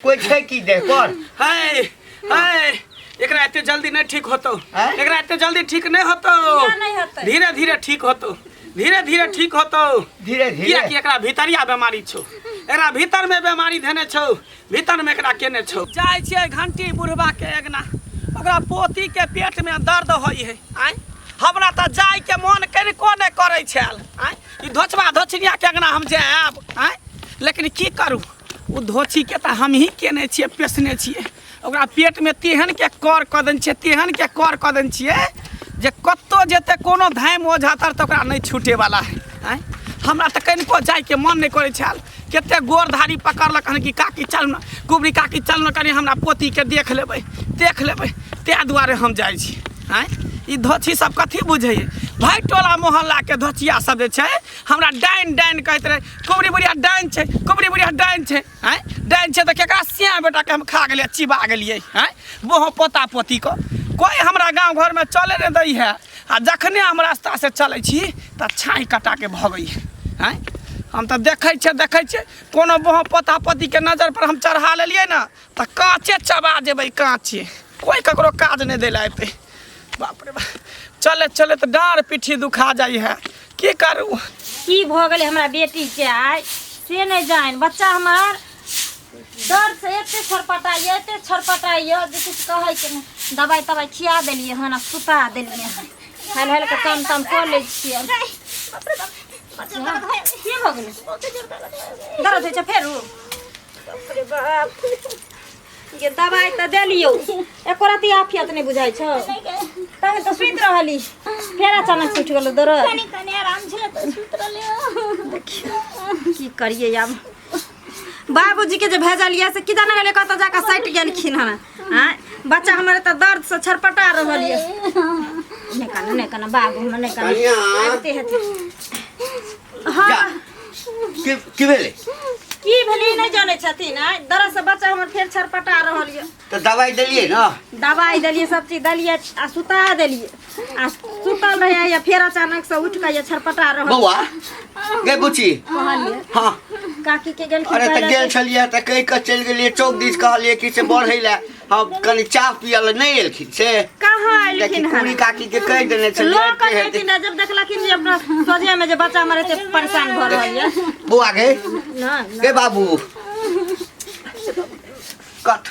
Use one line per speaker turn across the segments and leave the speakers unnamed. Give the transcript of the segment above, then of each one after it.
कोई छे की दे कौन
है एकरा इतने जल्दी नहीं ठीक होतो एकरा इतने जल्दी ठीक नहीं होतो धीरे धीरे ठीक होतो धीरे धीरे ठीक होतो
धीरे धीरे
कि एकरा भीतरिया बीमारी छो एकरा भीतर में बीमारी धने छो भीतर में एकरा केने छो जाय छियै घंटी बुढ़वा के एकना ओकरा पोती के पेट में दर्द होई है आय हमरा त जाय के मन कर कोने करे छल आय ई धोचबा धोचनिया के एकना हम जाब आय लेकिन की करू उ धोची के त हम ही केने छियै पेसने छियै ओकरा पेट में तेहन के कर क देन छियै तेहन के कर क देन छियै जे कत्तो जेते कोनो धाम ओझा तर त ओकरा नहीं छूटे वाला है आय हमरा त कनिको जाय के मन नहीं करे छल केते गोर धारी पकड़लक हन कि काकी चल न कुबरी काकी चल न कनी हमरा पोती के देख लेबै ते दुआरे हम जाय छी आय ई धोची सब कथी बुझे भाई टोला मोहल्ला के धोचिया सब जे छै हमरा डाइन डाइन कहत रहे कुबरी बुढ़िया डाइन छै कुबरी बुढ़िया डाइन छै हैं डाइन छै त केकरा सिया बेटा के हम खा गेलिए चिबा गेलिए हैं बोहो पोता पोती को कोई हमरा गांव घर में चले न दई है आ जखने हम रास्ता से चलै छी त छाई कटा के भगई हैं हम त देखै छै कोनो बोहो पोता पोती के नजर पर हम चढ़ा लेलिए न त काचे चबा जेबै काचे कोई ककरो काज नहीं देला एते बाप रे बाप चले चले तो डाँड़ पीठी दुखा जाई है की करू
की भ गेलै हमरा बेटी के आय से नहीं जान बच्चा हमार डर से एते छरपटाइए जे कुछ कहै के नहीं दवाई तवाई खिया देलिए हन सुता देलिए हन हल के काम ताम कर ले छियै बाप रे बाप की भ गेलै दर्द होइ छै फेरू बाप रे बाप ये दवाई त देलियो एको राती आफियत नहीं बुझाई छ तने तो सुत रहली फेर अचानक उठ गेलो दर्द कनी आराम छै त सुत रहले देखियो की करिए अब बाबूजी के जे भेजलिए से किदा न गेले कत जाका सट गेलखिन हन हां बच्चा हमरे त दर्द से छरपटा रहलिए ने कना बाबू हम ने कना आते हेते हां
की भेले
की भेली नहीं जाने छथिन आ दर्द से बच्चा हमर फेर छरपटा रहलिए
तो दवाई देलिए ना दवाई
देलिए सब चीज देलिए आ सुता देलिए आ सुतल रहे या फेर अचानक से उठ के ये छरपटा रहल
बौआ गे बुची
कहलिए
हां
काकी के गेल
अरे त गेल छलिए त कहि के चल गेलिए चौक दिस कहलिए कि से बढ़ै ले हम कनी चाह पियल नहीं एलखिन से
कहां एलखिन हन
पूरी काकी के कह देने छलिए
लोग कहथिन जब देखलखिन जे अपना सोझे में जे बच्चा हमर एते परेशान भ रहल है
बुआ गे
ना
गे बाबू कत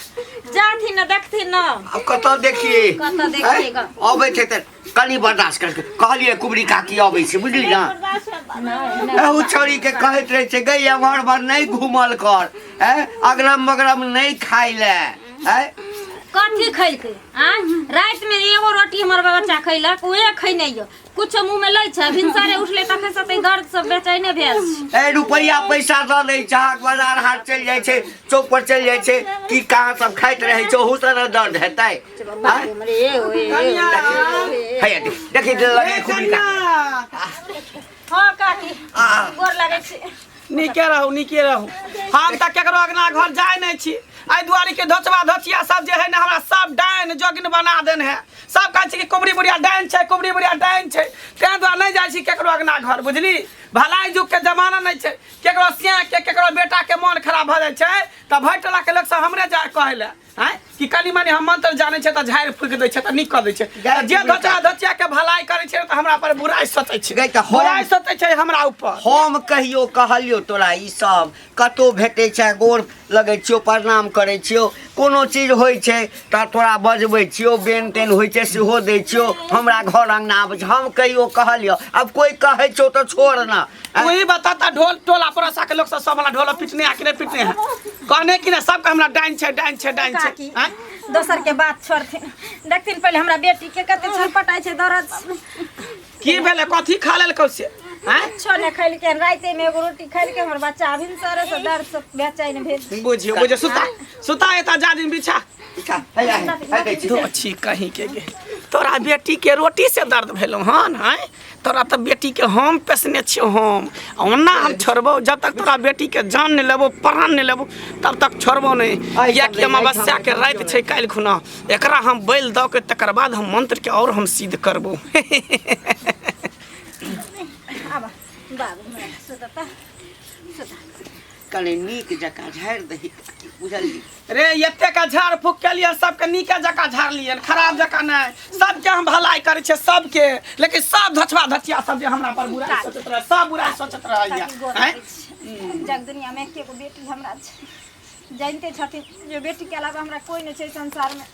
जाथि न देखथि न
अब कत देखिए अबे थे त कनी बर्दाश्त करके कहलिए कुबरी काकी अबै छै बुझली ना एहू छोरी के कहत रहे छै गई घर भर नहीं घूमल कर अगरम बगरम नहीं खाई ले
कथी खैलकै आ रात में एगो रोटी हमर बच्चा खैलक ओए खै नहीं कुछ मुंह में लै छै भिनसरे उठले तखन से ते दर्द सब बेचैने भेल
ए रुपया पैसा द दै छै बाजार हाट चल जाय छै चौक पर चल जाय छै की कहां सब खाइत रहे छै ओहू से दर्द हेतै है देखि लगे खुबरी का
हां काकी गोर लागे छै
निके रहू हम त केकरो अगना घर जाय नहीं छी आई दुआरी के धोचबा धोचिया सब जे है ना हमरा सब डाइन जोगिन बना देन है सब कहै छी कि कुबरी बुढ़िया डाइन छै कुबरी बुढ़िया डाइन छै तें दुआरे नहीं जाय छी केकरो अगना घर बुझली भलाई जुग के जमाना नहीं छै केकरो सिया के केकरो बेटा के मन खराब भ जाय छै त भटला के लोग सब हमरे जाय कहले हैं कि कनी मानी हम मंत्र जाने छै त झाड़ फूक दै छै त निक क दै छै जे धोचबा धोचिया के भलाई करे छै त हमरा पर बुराई सोचै छै बुराई सोचै छै हमरा ऊपर
हम कहियो कहलियो तोरा ई सब कतो भेटै छै गोर लगै छियो प्रणाम करे छियो कोनो चीज होय छै त तोरा बजबै छियो बेन तेन होय छै सेहो दै छियो हमरा घर अंगना आबै छै हम कहियो कहलियो अब कोई कहै छौ त छोड़ ना
वही बताता ढोल टोला पड़ोसा के लोग सब वाला ढोल पिटने आके पिटने हैं कहने कि ना सब का हमरा डाइन छै हैं
दोसर के बात छोड़थिन देखथिन पहले हमरा बेटी के कते छरपटाई छै दर्द
की भेले कथी खा लेलकौ से हैं
छोने खैल के राते में एगो रोटी खैल के हमर बच्चा अभी सारे से दर्द से बेचैन भेल
बुझियो सुता एता जादिन बिछा तो अच्छी कहीं के गे तोरा बेटी के रोटी से दर्द भेलो हन हैं तोरा त बेटी के हम पेसने छियो हम ओना हम छोड़बो जब तक तोरा बेटी के जान नहीं लेबो प्राण नहीं लेबो तब तक छोड़बो नहीं या कि अमावस्या के रात छै काल खुना एकरा हम बैल द के तकर बाद हम मंत्र के और हम सिद्ध करबो
बाबू सुता
कने नीक जकाँ झाड़ि दही बुझलियै।
रे एते का झाड़ फूक के लिए सबके नीके जकाँ झाड़ लिए खराब जकाँ नहीं। सबके हम भलाई करे छे सबके, लेकिन सब धछवा धछिया सब जे हमरा पर बुराई सोचत रहे, सब बुराई सोचत रहे हैं।
जग दुनिया में एके गो बेटी हमरा छै, जानते छथिन जो बेटी के अलावा हमरा कोई नहीं छै संसार में।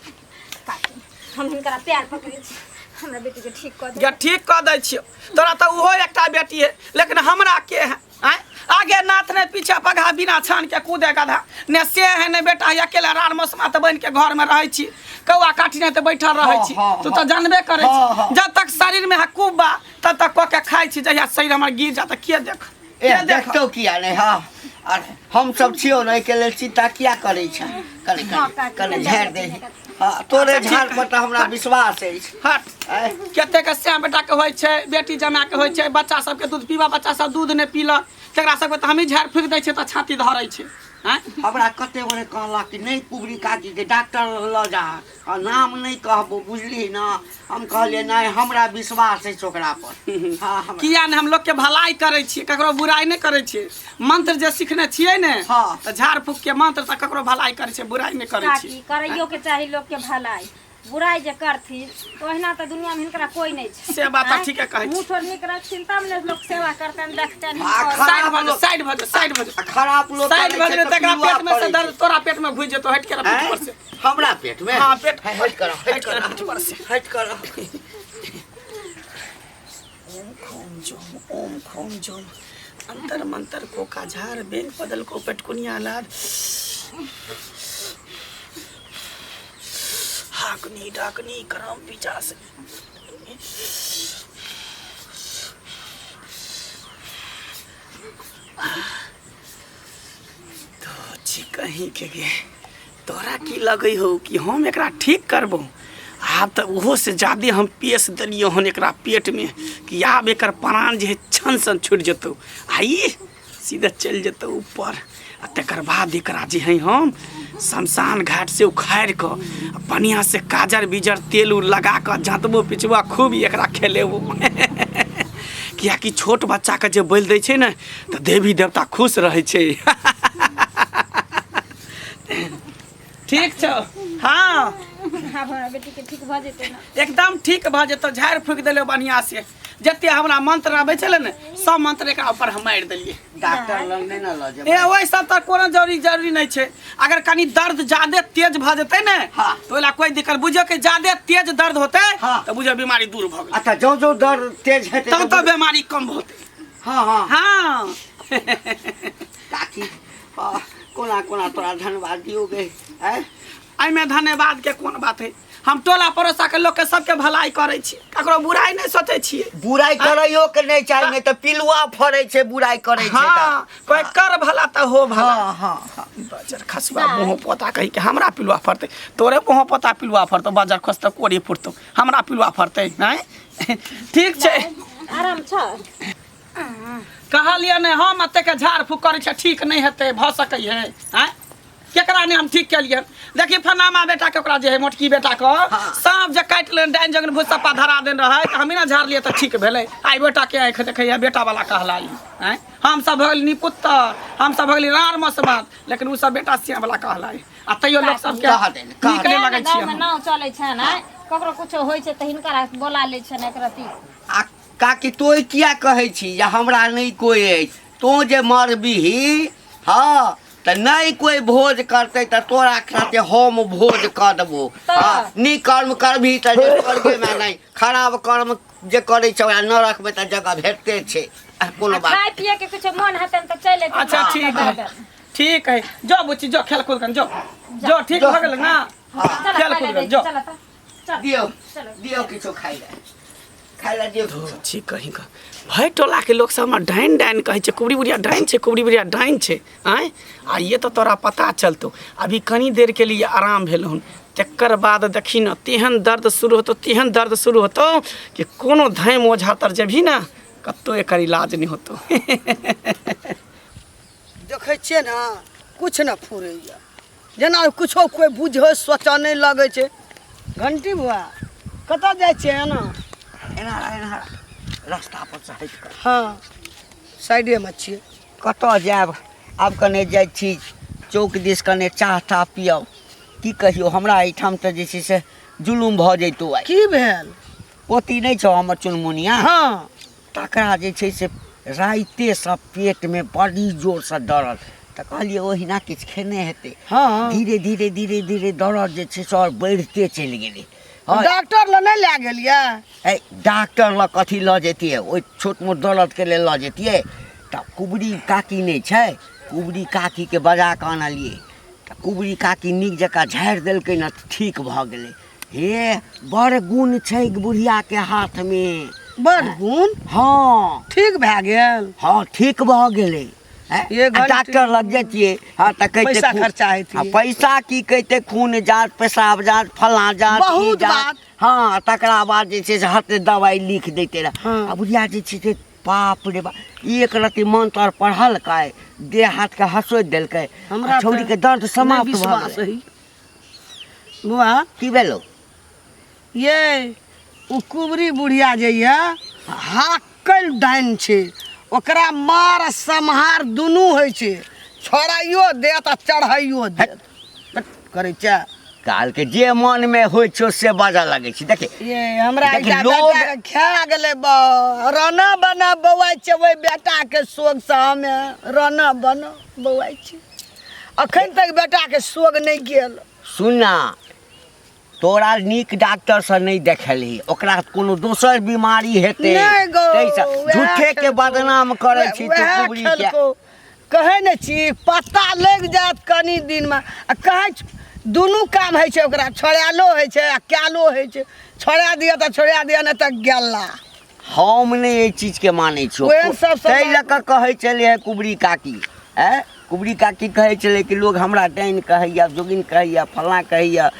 काकी हम हिनकरा प्यार पकड़े छी, हमरा बेटी के ठीक कर दे।
या ठीक कह दै छियो, तोरा तो ओहो एकटा बेटी है, लेकिन हमरा के है हैं? आगे नाथ ने पीछे पगा बिना छान के कूदे गधा ने से है ने बेटा है अकेला रार मौसमा त बन के घर में रहे छी, कौआ काटी ने त बैठल रहे छी। तू तो जानबे करे छी जब तक शरीर में हकूब बा तब तक क के खाई छी, जहिया शरीर हमर गिर जा त के देख
देखतो किया नहीं। हाँ और हम सब छियो नहीं के लेल चिंता किया करे छ, कने झाड़ि दही। हाँ तोरे झाड़ पर त हमरा विश्वास है।
हट कते के श्याम बेटा के होय छै, बेटी जमा के होय छै, बच्चा सब के दूध पीबा, बच्चा सब दूध ने पीलक तकरा सबके त हमी झाड़ फूक दै छै त छाती धरै छै। हैं
हमरा कते बड़े कहला कि नहीं पुबरी काकी के डॉक्टर ल जा, और नाम नहीं कहबो बुझली ना। हम कहलिए नहीं हमरा विश्वास है ओकरा पर। हाँ
किया ने हम लोग के भलाई करे छियै, ककरो बुराई नहीं करे छियै। मंत्र जे सीखने छियै ने
हाँ।
त झाड़ फूक के मंत्र त ककरो भलाई करे छै, बुराई नहीं करे
काकी
छियै।
करैयो के चाही लोग के भलाई, बुराई जे करथिन ओहिना त दुनिया में हिनकरा कोई नहीं छै।
से बात त ठीके कहै छी।
मुंह ठोर निक रखथिन तब ने लोग सेवा करतन देखतन।
साइड भज साइड भज
खराब लोग
साइड भज रे तकरा पेट में से दर्द तोरा पेट में घुस जेतो, हट के पीठ पर से।
हमरा पेट में?
हां पेट
हट कर
हट पर से
हट कर।
ओम खोम जोम अंतर मंतर को का झार बेंग बदल को पेटकुनिया लाद हाकनी डाकनी करम पिचास। तो जी कहीं के गे तोरा की लगे हो कि हम एकरा ठीक करबो? आब तो ओहो से ज्यादा हम पेश दिलियो हन एकरा पेट में कि आब एकर प्राण जे छन सन छूट जतो, आई सीधा चल जतो ऊपर। आ तकर बाद एकरा जे है हम शमशान घाट से उखाड़ के बढ़िया से काजर बीजर तेल उल लगा के जातबो पिचबा खूब एकरा खेलेबो। किया कि छोट बच्चा के जे बोल दै छै ने तो देवी देवता खुश रहे छै। ठीक छौ? हाँ
हमरा बेटी के ठीक भ जेतै ना,
एकदम ठीक भ जेतो। झाड़ फूक देले बढ़िया से, जते हमरा मंत्र आबै छले ने सब मंत्र एकरा ऊपर हम मार देलिए।
डॉक्टर लग नहीं ना ल जे।
ए ओइ सब त कोनो जरूरी नहीं छै। अगर कनी दर्द ज्यादा तेज भ जेतै ने तो ओला कोई दिक्कत, बुझो के ज्यादा तेज दर्द होतै तो बुझो बीमारी दूर भ गेलै।
अच्छा जो जो दर्द तेज हेतै
तब तो बीमारी कम होतै।
हाँ हाँ
हाँ
काकी कोना कोना तोरा धन्यवाद दियो गे।
एहिमे धन्यवाद के कोन बात है? हम टोला पड़ोसा के लोग के सबके भलाई करे छी, ककरो बुराई नहीं सोचे छिए।
बुराई करैयो के नहीं चाहिए, नहीं तो पिलुआ फड़े छै बुराई करे छै।
हाँ कोई कर भला तो हो भला।
हाँ हाँ हाँ
बजर खसबा मुँह पोता कही के हमरा पिलुआ फरते, तोरे मुँह पोता पिलुआ फरतो, बजर खस तो कोड़ी फुटतो, हमरा पिलुआ फरते हैं। ठीक छै
आराम छ।
कहलिए ने हम अते के झाड़ फूक करे छै ठीक नहीं हेते, भ सकै है हैं? केकरा ने हम ठीक केलिए? देखी फनामा बेटा के ओकरा जे है मोटकी बेटा को सांप जे काट ले डाइन जगन भूसप्पा धरा देन रहे त हमी ना झाड़ लिए त ठीक भेले। आई बेटा के आंख देखे बेटा वाला कहलाई हैं? हम सब भगल निपुत्तर, हम सब भगल रार मसमात, लेकिन उ सब बेटा सिया वाला कहलाई। आ तइयो लोग सब के ठीक नहीं लगे छी।
हम नाव चलै छै ना, ककरो कुछो होय छै त हिनकरा बोला ले छै ना एकरती।
आ काकी तोय किया कहे छी या हमरा नहीं कोई है? तो जे मरबी हाँ तो नहीं कोई भोज करते तो तोरा खाते हम भोज कर देबो। हाँ नी कर्म करबी तो स्वर्गे में नहीं, खराब कर्म जे करे छै ओकरा नरक में तो जगह भेटते छै। कोनो बात
खाय पिए के कुछ मन हतन त चले।
अच्छा ठीक है ठीक है, जो बुच्ची जो खेल कूद कर जो ठीक भ गेल ना। खेल कूद कर जो
दियो दियो किछो खाई ले दियो।
ठीक कहीं का भाई टोला के लोग सब हमरा डाइन डाइन कहे छै, कुबड़ी बुढ़िया डाइन छै, कुबड़ी बुढ़िया डाइन छै। आय आ ये तो तोरा पता चलतो। अभी कनी देर के लिए आराम भेल हन, तकर बाद देखी न तेहन दर्द शुरू होतो, तेहन दर्द शुरू होतो कि कोनो धाम ओझा तर जेबही ना कतो एकर इलाज नहीं होतो।
देखे छियै ना कुछ न फुरैया, जेना कुछो कोई बुझे सोचा नहीं लगे छै। घंटी बुआ कतऽ जाइ छियै? एना
एना एना रास्ता पर से हट कर।
हाँ साइडे में छियै।
कतऽ जाब? आब कने जाइ छी चौक दिस कने चाह ताह पियब की कहियो हमरा एहिठाम तऽ जे छै से जुलुम भऽ जैतौ आइ
की भेल?
पोती नहि छौ हमर चुनमुनिया
हाँ
तकरा जे छै से राइते सब पेट में बड़ी जोर से दर्द तऽ कहलियै ओहिना किछु खेने हेतै
हाँ
धीरे धीरे धीरे धीरे दर्द जे छै से आओर बढ़िते चलि गेलै
डॉक्टर लग नहीं लै गेलियै?
ए डॉक्टर लग कथी लऽ जैतियै ओहि छोट मोट दर्दके लेल लऽ जैतियै तऽ कुबरी काकी नहि छै कुबरी काकीके बजा कऽ आनलियै तऽ कुबरी काकी नीक जकाँ झाड़ि देलकै ने तऽ ठीक भऽ गेलै हे बड़ गुण छै बुढ़ियाके हाथमे
बड़ गुण?
हाँ
ठीक भए गेल?
हाँ ठीक भऽ गेलै
ये घंटी-
डॉक्टर लग जैतियै हाँ तऽ कहते
पैसा खर्चा हेतै।
हाँ, पैसा की कहते खून जाँच पेशाब जाँच फलाँ जाँच ई
बहुत
जाँच।
बात।
हाँ तकरा बाद जे छै से हत दवाई लिख देते रहे
हाँ।
आ बुढ़िया जे छै से बाप रे बाप एक रत्ती मंत्र पढ़लकै देह हाथ के हँसोति देलकै
हमरा
छौरी के
तऽ
दर्द समाप्त
नहीं
भऽ
विश्वास
गेलै
है। बुआ
की भेलो
ये उ कुबरी बुढ़िया जे ये हाकल डाइन छै ओकरा मार सम्हार दुनू होइ छै छोड़ाइयो देत आ चढ़ाइयो देत करै छै
काल के जे मन में होइ छौ से बाजऽ लगै छै देखे
ये हमरा
देखी,
एकटा
लोग-
बेटा खा गेलै रना बना बौआइ छै ओहि बेटाके शोक से हमे रना बना बौआइ छै अखन तक बेटाके शोक नहीं गेल।
सुनना तोरा नीक डॉक्टर से नहीं देखेली ओकरा कोनो दोसर बीमारी हेतै
नहीं गो
तैसे झूठे के बदनाम करे छी तू
वएह
कुबरी के
खेलको। कहै ने छी पता लग जात कनी दिन में आ कहै छी, दुनू काम होइ छै ओकरा छोड़ालो होइ छै आ क्यालो होइ छै छोड़ा दिया तऽ छोड़ा दिया नहीं तऽ गेला
हम नहीं ये चीज के माने छो
ओहे सब सब
तै लऽ कऽ कहै छलै है कुबरी काकी कुबरी काकी कहै छलै कि लोग हमरा डाइन कहैया जोगिन कहैया फलाँ कहैया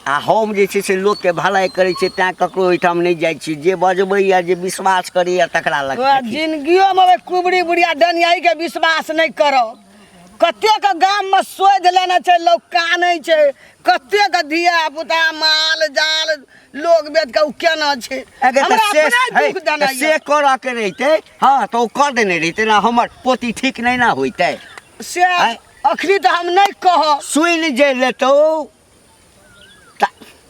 आ हम जे छै से लोकके भलाई करै छै तेँ ककरो ओहिठाम नहीं जाइ छी जे बजबैया जे विश्वास करैया तकरा लग
वएह जिंदगियोमे कुबरी बुढ़िया डनियाई के विश्वास नहीं करब कतेक गाम में शोध लेने छै लोग कानै छै कतेक धिया पुता माल जाल लोग बेच के उ केना छै हमरा अपने दुख देना
से
ये।
करऽ के रहितै हाँ तऽ ओ कर देने रहितै ना हमर पोती ठीक नहीं ना होइतै
से अखनी तो हम नहीं कहब
सुनि जे लेतौ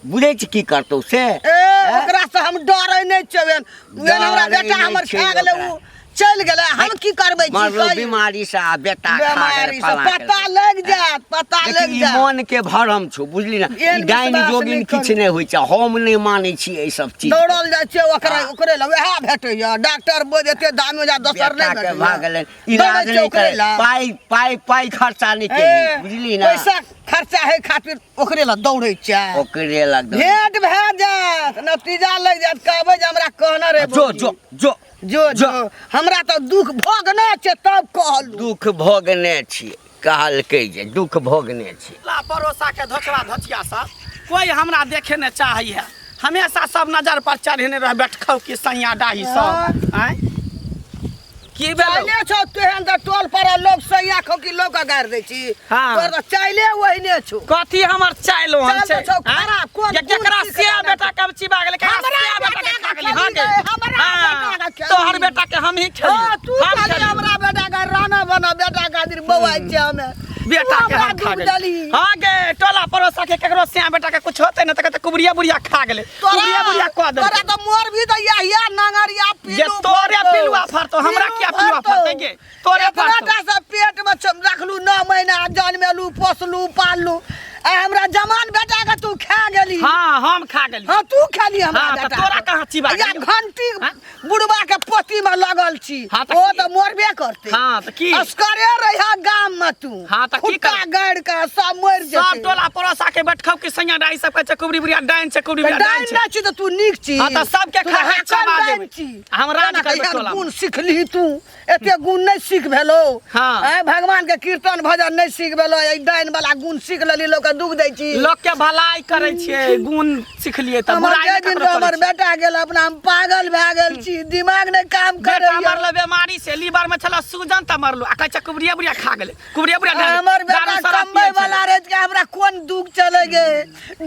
बुझै छी की करतौ से
ओकरा से हम डरै नहीं छबेन उहेन हमरा
डरै
बेटा
नहीं
हमर
छै
खा गेलै
ओकरा।
उ चल गेलै हम की करबै छी
मरलो
कहियौ?
बीमारी से आ बेटा खा
बीमारी
गेलै,
से
फलाँ
पता
केलकै।
लग जात पता
देखी,
लग
ई
जात
मन के भरम छौ बुझली ना
एहन
ई डाइन
विश्वास
जोगिन
नहीं
किछु
करू।
नहीं होइ छै हम नहीं मानै छी एहि सब चीज
दौड़ल जाइ छै ओकरा
हाँ।
ओकरे लग वएह भेटैया डॉक्टर बोझ एते दाम जा दोसर
बेटा
नहीं
के
भेटैया
भाग गेलै इलाज नहीं करे पाई पाई पाई खर्चा नहीं केली बुझली ना
पैसा खर्चा है खातिर ओकरे लग दौड़ै छै
ओकरे लग दो।
भेंट भए जात नतीजा लग जात कहबै जे हमरा कहना रे
जो जो जो
जो जो हमरा तो दुख भोगना छै तब कहलू
दुख भोगने छी कहलकै जे दुख भोगने छी
ला पड़ोसा के धोचवा धोचिया सब कोई हमरा देखे न चाहिए हमेशा सब नजर पर चढ़ेने रह बैठखौ की सैया डाही सब आय की भेल
चाइले छौ तेहन त टोल पर लोग सैया खौ की लोग गाड़ दै छी
हाँ।
तोर त चाइले ओहिने छौ
कथी हमर चाइलो हम
चाइल
छै
छौ खराब, कोन
जेकरा
कुर्सी
से
के
बेटा के चिबा गेलै केकरा
हमरा
से बेटा
बेटा
के खा
के
गेलै हां
खेली गए, हमरा बेटा के खेली।
तोहर बेटा के हम ही खेली
हां तू
हम
खाली
खेली।
हमरा बेटा का राना बना बेटा खातिर बौआइ छै हमे
बेटा के हम खा गेली हां गे टोला पड़ोसा के केकरो से बेटा के कुछ होते न त कहते कुबरिया बुढ़िया खा गेलै कुबरिया बुढ़िया कह दे
तोरा त मोर भी त या नंगरिया
जे
पिलू
तोरे पिलुआ फरतो हमरा क्या पिलुआ फरते गे तोरे फरतो
बेटा से पेट में रखलू 9 महीना जन्मेलू पोसलू पाललू आ हमरा जवान बेटा के तू खा गेली
हां हम खा गेली
हां तू खाली हमरा
हाँ,
बेटा
तो तोरा कहाँ चिबा
या
गेली?
घंटी
हाँ?
बुढ़वा के पोती में लगल छी
हाँ, तो
ओ
की?
त मोरबे करते
हाँ, तो की?
अस्करे रहिया गाम में तू
हाँ, तो की
खुट्टा
कर?
गाड़ के सब मर
सब
जेते
टोला पड़ोसा के बैठखौ की सैया डाई सब कहै छै कुबरी बुढ़िया डाइन छै कुबरी बुढ़िया
डाइन
डाइन छै
ना छी त तू नीक छी
हाँ, तो सबके
तू
खा
हाकल
चबा
डाइन
देबै।
छी
हमरा
केना
निकलबै
कहिया
टोला में।
गुण सीखली तू एते गुण नहीं सीख भेलो
हाँ।
भगवान के कीर्तन भजन नहीं सीख भेलो ई डाइन वाला गुण सीख लेली लोग के दुख दै छी
लोग के भलाई करे छिए गुण सिखलिए त
हमर
बुराई
जे
नहीं
दिन
ककरो
हमर
करे छिए।
बेटा गेल अपना हम पागल भए गेल छी दिमाग नहीं काम करे
बेटा मरलो बीमारी से लीवर में छला सूजन त मरलो आ कहै छ कुबरिया बुरिया खा गेले कुबरिया बुरिया
हमर बेटा कमबै वाला रहे के हमरा कोन दुख चले गे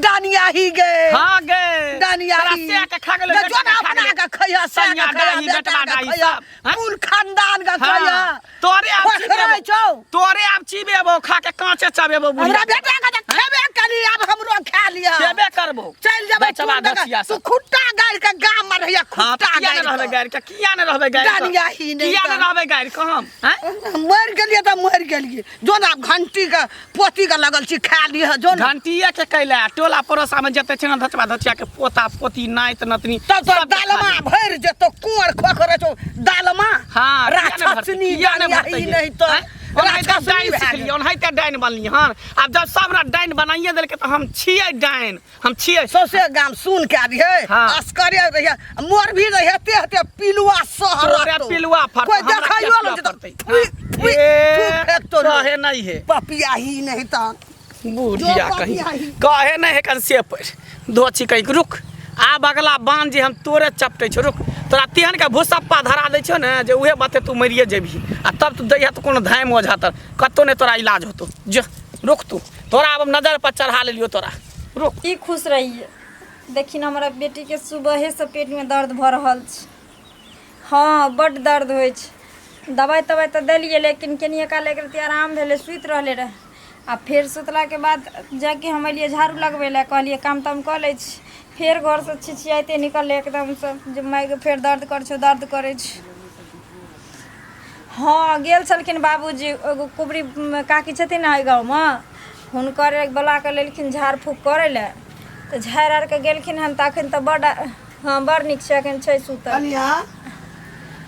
डानिया ही गे
हां गे
डानिया ही
से के खा गेले
जो ना अपना का खैया से
सैया डाही बेटवा डाही सब
पूल खानदान का खैया
तोरे आप
खरै छौ
तोरे आप चीबेबो खा के कांचे चबेबो
हमरा बेटा का त खेबे कली अब हमरो खा लिया
खेबे करबो
चल जेबै
बचवा दसिया
तू खुट्टा गाड़ के गाम में रहिया खुट्टा
किया न रहबे गाड़ी के किया न रहबे गाड़ी
डानिया ही नहीं
किया न रहबे गाड़ी को हम हैं
मर गेलिए त मर गेलिए जो ना घंटी का पोती का लगल छी खा लिया जो ना
घंटिए के कैला टोला पड़ोसा में जते छै न धचवा धचिया के पोता पोती नाइत नतनी
तब तो दालमा भर जेतो कुंवर खोखरे छौ दालमा
हां
राक्षसनी डानिया ही नहीं तो
डाइन सिखलिए ओनहिते डाइन बनलिए हन अब जब सबरा डाइन बनाइए देलके त हम छिए डाइन हम छिए
सौसे गाम सुन के दिए
हाँ।
अस्करिया रहिया मोर भी रहते हते पिलुआ सहर
तोरे पिलुआ फट
कोई देखाइयो न तो
रहे नहीं है
पपिया ही नहीं त
बूढ़िया
जो
कहीं
पपिया ही।
कहे नहीं है कन से पर दो छिकै रुक आब अगला बांध जे हम तोरे चपटे छ रुक तोरा तिहन के भूसप्पा धरा दै छौ ने जे उहे बाते तू मरिए जेबही आ तब तू दैया तो कोनो धाम ओझा तर कतो ने तोरा इलाज होतो जो रुक तू तोरा अब नजर पर चढ़ा लेलियो तोरा रुक
ई खुश रहिए देखिन हमारा बेटी के सुबह से पेट में दर्द भ रहल छै हाँ बड़ दर्द होइ छै दवाई तवाई तो दिलिए लेकिन कनिए काल एक रति आराम भेले सुति रहले रहे आ फिर सुतला के बाद जाके हम अलिए झाड़ू लगबे ला कहलिए काम ताम कऽ लै छी फिर घर से छिछियाते निकलले एकदम से जे माय के फिर दर्द करे छै हाँ गेल छलखिन बाबूजी एगो कुबरी काकी छथिन ना गाँव में हुनकर बोला के लेलखिन झाड़ फूक करे ले तो झाड़ आर के गेलखिन हन त अखन त बड़ हाँ बड़ नीक छै अखन छै सुतल
कनिया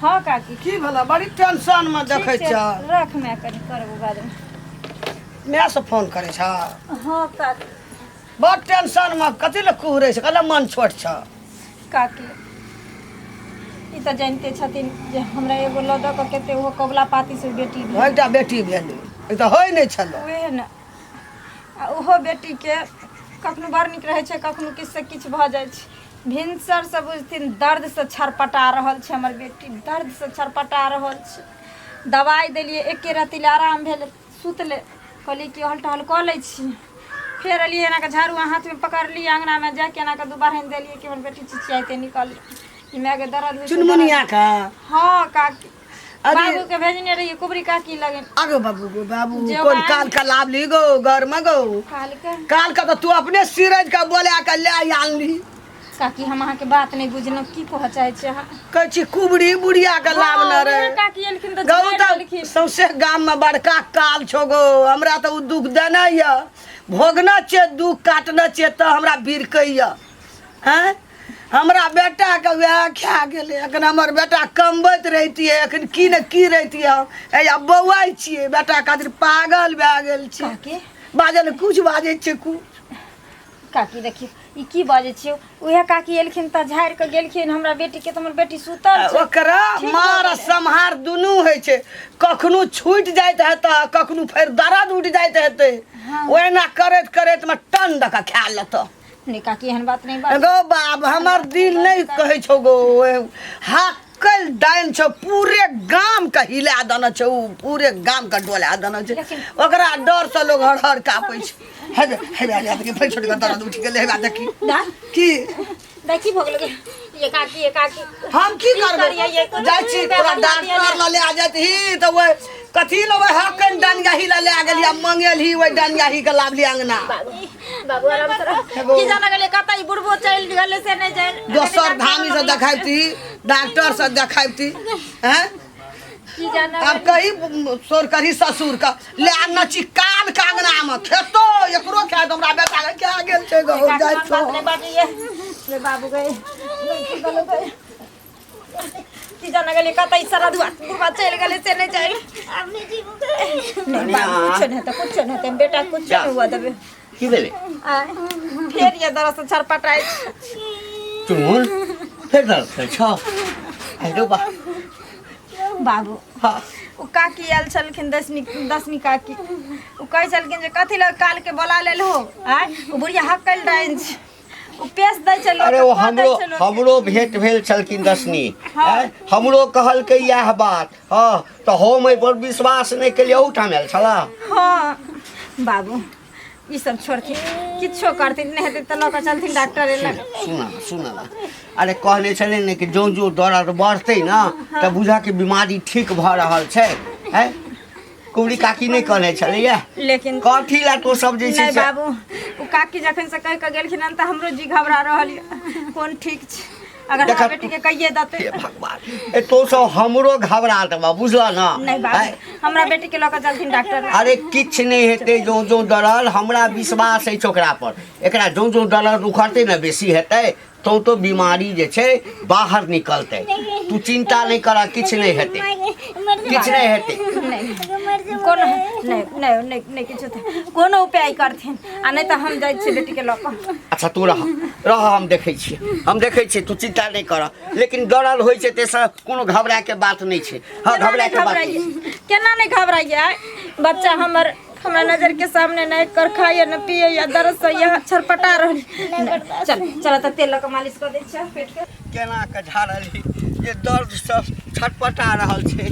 हाँ काकी
की भला बड़ी टेंशन में देखै
ठीक छै,
छ
रख मैं कनी करबो बाद में
मैं से फोन करे छ
हाँ काकी
बड़ टेंशन में कथि ले कुहरे छ कला मन छोट छ
काकी ई त जानते छथिन जे हमरा एगो लदक केते ओहो कबला पाती से बेटी भेल
एकटा बेटी भेलै ई त होय नै छलो
उहे न आ ओहो बेटी के कखनो बड़ नीक रहै छै कखनो किछु से किछु भ जाइ छै भिनसर से बुझथिन दर्द से छरपटा रहल छै हमर बेटी दर्द से छरपटा रहल छै दवाई देलिए एके रति ले आराम भेल सुतले कहलिए कि हल टहल कऽ लै छी फिर अलिए एना के झाड़ू हाथ में पकड़ली अंगना में जाके एना के दुबार हन देलिए कि हमर बेटी चिचियाते निकल ई मैं के दर्द होइ छै
चुनमुनिया का
हाँ काकी
अरे-
बाबू के भेजने रहिए कुबरी काकी लगे
आगो बाबू गो बाबू
जो
कोन
बात-
काल का लाभ ली गो घर में गो
काल के
काल का तो तू अपने सिरज का बोले के ले आनली
काकी हम अहाँ के बात नहीं बुझलहुँ की कहऽ चाहै छी अहाँ
कहै छी कुबड़ी बुढ़िया के लाभ न
हाँ,
रे
उहे काकी एलखिन तऽ
गौ
झाड़ि
तो
देलखिन।
सौसे गाम में बड़का काल छो गो हमरा तो उ दुख देना य भोगना छे दुख काटना छे तो हमरा बिरकैया हैं हमरा बेटा के वह खा गेले अखन हमर बेटा कमबैत रहितिए अखन की न की रहितिए ए बौआ छिए बेटा खातिर पागल भए गेल छी
काकी
बाजल कुछ बाजे छे कुछ
काकी देखियो ई की बाजै छियो उहे काकी एलखिन तऽ झाड़ि के गेलखिन हमरा बेटी के तऽ हमर बेटी सुतल छै
ओकरा
ठीक
मार
भऽ गेलै।
सम्हार दुनू होइ छै कखनो छूटि जाइत हेतै कखनो फेर दर्द उठि जाइत हेतै
हाँ।
ओहिना करैत करैत में टन दऽ के खा लेत
नहीं काकी एहन बात नहीं बात
गो बाब हमर दिल नहीं कहै छौ गो हाकल डाइन छौ पूरे गाम के हिला देने छौ पूरे गाम के डोला देने छै ओकरा डर से लोग हर हर कापै छै हेबे हेबे आ जात के फेर छोड़ के दर्द उठि गेलै हेबे देखी
दा
की
देखी भऽ गेलै ये काकी
हम की
करियै ये
करबै जाइ छी तोरा डॉक्टर ल ले आ जाती त वो कथी ल वो हकन डनगाही ल ले आ गेलिया मंगेलही वो डनगाही के लाभ ली अंगना
बाबू आराम से रह की जाना गेलै कतई बुढ़बो चलि गेलै से नहीं जान
दोसर धामी से देखाइती डॉक्टर से देखाइती हैं
की जाना
अब कही सोर करी ससुर का ले आना छी काल का अंगना में खेतो एकरो खाए तो हमरा बेटा के क्या गेल छै गो जाइ
बात
छौ
नहीं बात ये ले बाबू गए की जाना गेलै कतई सारा बुढ़बा चलि गेलै से नहीं जान अब नहीं जीव नहीं बाबू कुछ नहीं तो बेटा कुछ नहीं हुआ देबे
की भेलै
फिर ये दरस छरपटाई
चुन फेर दर्द छै छ हेलो बा
बाबू
हाँ
उ काकी आयल छलखिन दसनी काकी उ कहै छलखिन जे कथी लग काल के बोला लेल हो आय उ बुढ़िया हक्कल डाइन छै उ पेश दै छै लोक
अरे वो हमरो भेंट भेल छलखिन दसनी हमरो कहलकै यह बात हाँ तो हम एहि पर विश्वास नहीं केलिए ओठाम आयल छला
हाँ बाबू ई सब छोड़थिन किछो करथिन नहीं हेतै तऽ लऽ कऽ चलथिन डॉक्टर लग
सुना अरे कहने छले ने कि जो जो दर्द बढ़ते ना तो बुझा के बीमारी ठीक भ रहल छै है कुबड़ी काकी नहीं कहने छले
लेकिन
कथी ला तो सब जे छै
नहीं बाबू उ काकी जखन से कह के गेलखिन त हमरो जी घबरा रहल ये कोन ठीक छै अगर हमरा बेटी के कहिए दते
हे भगवान ए तो सब हमरो घबरा देबा बुझला ना
नहीं बाबू हमरा बेटी के लऽ कऽ चलथिन डॉक्टर
अरे किछ नहीं हेते जो दर्द हमरा विश्वास है ओकरा पर एकरा जो दर्द उखड़ते ना बेसी हेते तो बीमारी जे छै बाहर निकलते तू चिंता नहीं करा किछ नहीं हेते किछ नहीं हेते
कोनो नहीं किछ कोनो उपाय करथिन आ नहीं त हम जाय छी बेटी के लऽ कऽ
अच्छा तू रह हम देखै छी तू चिंता नहीं कर लेकिन दर्द होइ छै ते से कोनो घबरा के बात नहीं छै हां घबरा के बात
केना नहीं घबराइए बच्चा हमरा नजर के सामने नहीं कर खाइए न पिए या दर्द से यहाँ छरपटा रहल चल त तेल लऽ कऽ मालिश कर दै छै पेट के
केना के झाड़ली ये दर्द सब छटपटा रहल छै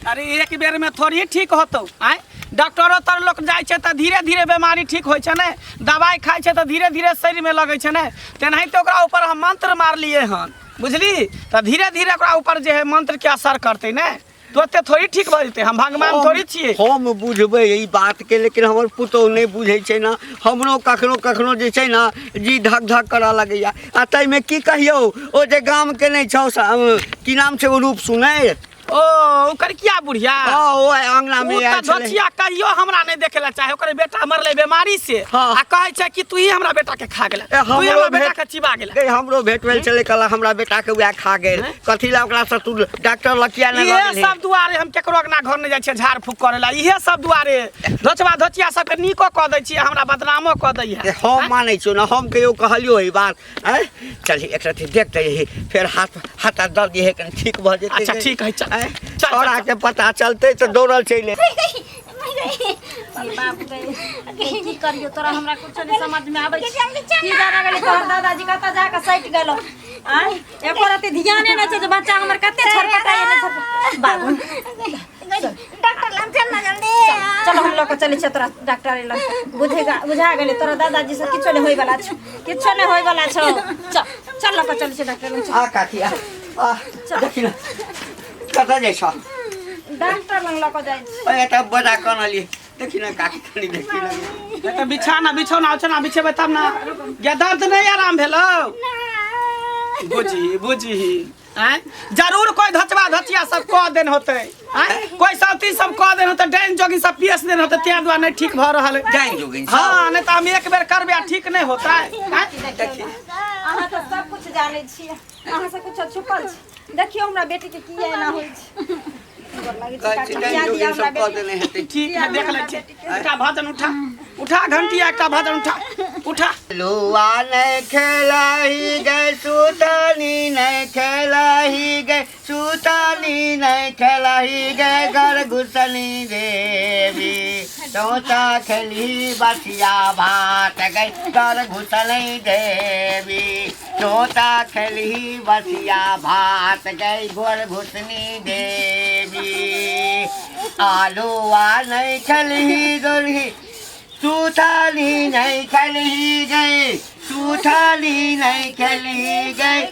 अरे एक बेर में थोड़ी ठीक होतौ आय डॉक्टरो तर लोग जाय छै त धीरे धीरे बीमारी ठीक होइ छै ने दवाई खाइ छै त धीरे धीरे शरीर में लगै छै ने तेनाहिते ओकरा ऊपर हम मंत्र मारलिए हन बुझली त धीरे धीरे ओकरा ऊपर जे है मंत्र के असर करते ने तो ओते थोड़ी ठीक भ जेतै हम भगवान थोड़ी छियै
हम बुझबै ई बात के लेकिन हमर पुतौह नहीं बुझै छै ना हमरो कखनो जे छै ना जी धक धक करऽ लगैया आ तै में की कहियो ओ जे गाम के नहीं छौ की नाम छै ओ रूप सुनै
ओ ओकर किया बुढ़िया
ओ अंगना में आयल छलै
धोतिया कहियो हमरा नहीं देखे ला चाहे ओकर बेटा मरले बीमारी से आ कहै छै कि तू ही हमरा बेटा के खा गेला तू ही हमरा बेटा के चिबा गेला
हमरो भेट भेल छलै कहला हमरा बेटा के वैह खा गेल कथी ला ओकरा से तू डॉक्टर लकिया नहीं
इहे सब दुआरे हम केकरो ना घर नहीं जाय छै झाड़ फूक करे ला इहे सब दुआरे धोतिया सब के नीको क दै छी हमरा बदनामो क दै है
हम मानै छियो ना हम कहियो कहलियो ई बात चल एक रति देखते रही फिर हाथ दर्द ये ठीक भ जेतै
अच्छा ठीक है चल
छोड़ा के पता चलते तो दौड़ल चले
बाप रे की करियो तोरा हमरा कुछ नहीं समझ में आबै छै की जाना गेलै तोहर दादाजी कतऽ जाके सैट गेलो आय एको रति ध्याने नै छै जे बच्चा हमर कते छरपटाए नै बाबू डॉक्टर लग चल ना जल्दी चलो हम लोग चलै छै तोरा डॉक्टर लग बुझा गेलै तोरा दादाजी से किछो नै होय वाला छौ चल लोग चलै छै डॉक्टर लग
आ काकी आ देखिना कतऽ जाइ छ
डॉक्टर लग लऽ कऽ जाइ छै
ओए त बजा कनली देखिना काकी कनी देखिना
त बिछाना ओछना बिछेबै तब ना या दर्द नहीं आराम भेलो बुझी आय जरूर कोई धचिया सब कह देन होते आय कोई साथी सब कह देन होते डाइन जोगी सब पीएस देन होते ते दुआ नहीं ठीक भ रहल
डाइन जोगी
हां नहीं त हम एक बेर करबे ठीक नहीं होता है
देखिए अहाँ तो सब कुछ जानै छियै अहाँ से कुछ छुपल छै देखियो हमरा बेटी के किया ना होय छै
ठीक है देख ले एकटा भजन उठा घंटी एकटा भजन उठा
लुआ नहीं खेलाही गए सुतनी नहीं खेलाही गए सुतनी नहीं खेलाही गए घर घुसनी देवी चौथा खेली बसिया भात गए घर घुसनी देवी चौथा खेली बसिया भात गए घर घुसनी देवी आलूआ नहीं खेली गोरी सुथाली नहीं खेली गई सुथाली नहीं खेली गई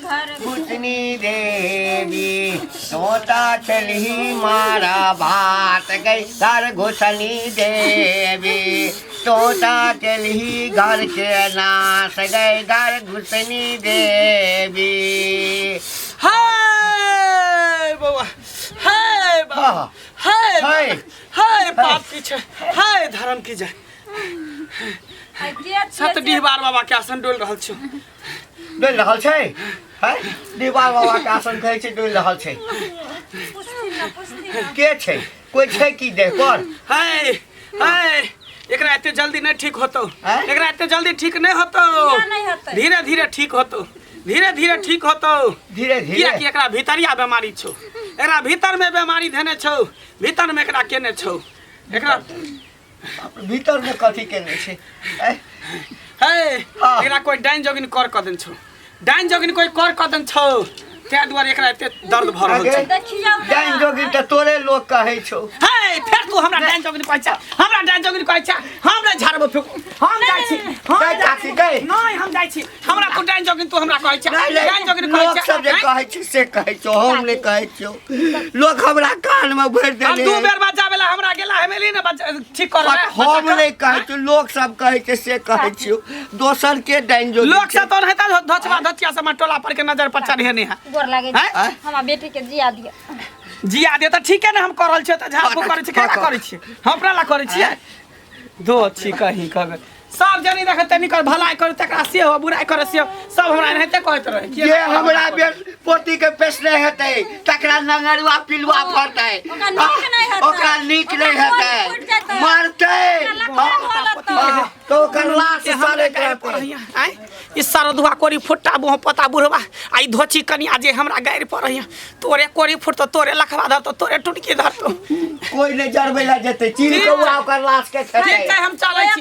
घुसनी देवी तोता खेली मारा भात गई घर घुसनी देवी तोता खेली घर के नाश गई घर घुसनी देवी
हाय बाबा हाय बाबा हाय पाप की छै हाय धर्म की जय सत डीहबार बाबा के आसन डोल रहल छै
है डीहबार बाबा के आसन कहै छै डोल रहल छै के छै कोई छै की देह पर
हाय एकरा एते जल्दी नहीं ठीक होतो एकरा एते जल्दी ठीक नहीं होतो धीरे धीरे ठीक होतो धीरे धीरे
धीरे
एकरा भीतरिया बीमारी छौ एकरा भीतर में बीमारी धने छौ भीतर में एकरा केने छौ एकरा
भीतर में कथी केने छै
हे
हाँ।
एकरा कोई डाइन जोगिन कर क देन छौ डाइन जोगिन कोई कर क देन छौ ते दुआरे एकरा एते दर्द भ रहल छै
देखियौ
डाइन जोगिन त तोरे लोग कहै छौ
हे फेर तू हमरा डाइन जोगिन कहै छ हमरा डाइन जोगिन कहै छ हमरा झाड़बो फेक हम जाइ छी
गै चाची गै
नहीं हम जाइ छी हमरा तू डाइन जोगिन तू हमरा कहै छ डाइन जोगिन कहै
लोग
छ
सब जे कहै छै से कहै छौ हम नहि कहै छियौ लोग हमरा कान में भरि
हम
देले
दू बेर बच्चा भेला हमरा गेला हेमेली ने ठीक कर
हम नहीं कहै छियौ लोग सब कहै छै से कहै छियौ दोसर के डाइन जोगिन
लोग से तो रहता धचवा धचिया से टोला पर के नजर पर चढ़े नहीं है
गोर लागे
हैं?
हमरा बेटी के जिया दिया
जिया दे त ठीक है ना हम करल छ त झाड़ फूक करै छी केना करै छी हम अपना ला करै छी दो छी कहीं कगे सब जनी देखे तनी कर भलाई कर तकरा से हो बुराई करे से सब हमरा एनाते कहत रहे कि
ये हमरा बेर पोती के पेशने हेतै तकरा नंगरुआ पिलुआ फरतै ओकरा नीक नहीं हेतै मरतै तो ओकर लाश सारे करतै
ई सरधुआ कोरी फुट्टा मुंह पता बुढ़वा आई धोची कनिया जे हमरा गायर पर तोरे कोरी फुट तो तोरे लखवा धर तो तोरे टुटकी धर तो
कोई नहीं जरबै ला जेतै चीर के ओकर लाश के
ठीक
खेतै
है हम चलै छी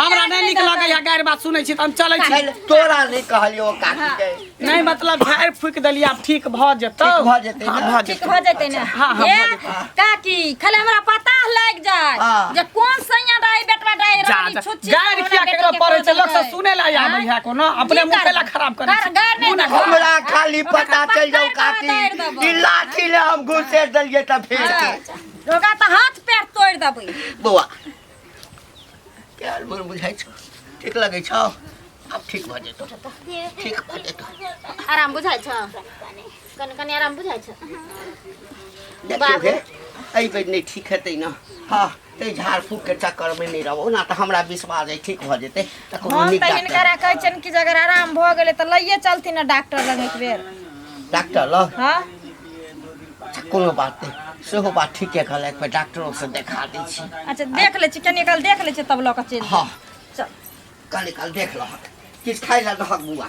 हमरा नहीं निक लगे या गायर बात सुनै छी त हम चलै छी
तोरा नहीं कहलियो काकी के
नहीं मतलब झाड़ फूक देलिए अब ठीक भ जेतौ
ठीक भ जेतै
हाँ,
ना?
भ
ठीक
जेतौ
भ जेतै ने
हाँ, हाँ,
ए,
भ जेतै।
काकी खाली हमरा पता लग जाए
हाँ।
जे कौन सैया डाई बेटवा डाई
जा
रानी
जा
छुच्ची
गायर किया केकरो पड़े छै लोग सब सुने ला आबै है कोनो अपने मुंह पेला खराब करे छै
गायर नहीं
मुंह ना
देखो।
हमरा खाली पता चल जाऊ
पता
काकी
दर्द देबो।
ई लाठी ले हम घुसेर देलियै त फेर के
रोगा त हाथ पैर तोड़ देबै
बौआ क्या मोर बुझाइ छौ ठीक लगै छौ अब ठीक भ जेतौ ठीक भ जेतौ
आराम बुझाइ छ कनि कनि आराम बुझाइ छ
देखियो गे एहि बेर नहीं ठीक हेतै ना हाँ ते झाड़ फूक के चक्कर में नहीं रहो ना तो हमरा विश्वास है ठीक भ जेतै त कोनो
हम
नीक
त
डॉक्टर
हिनकरा कहै छन कि अगर आराम भ गेलै त लइये चलथिन न डॉक्टर लग एक बेर
डॉक्टर ल
हां
कोनो बात नहीं सेहो बात ठीके कहल एक बेर डॉक्टरों से देखा दै छी
अच्छा देख ले छी कनि काल देख ले छी तब ल के चल
हाँ
चल
कल देख लो किछ खाइ ला दहक बुआ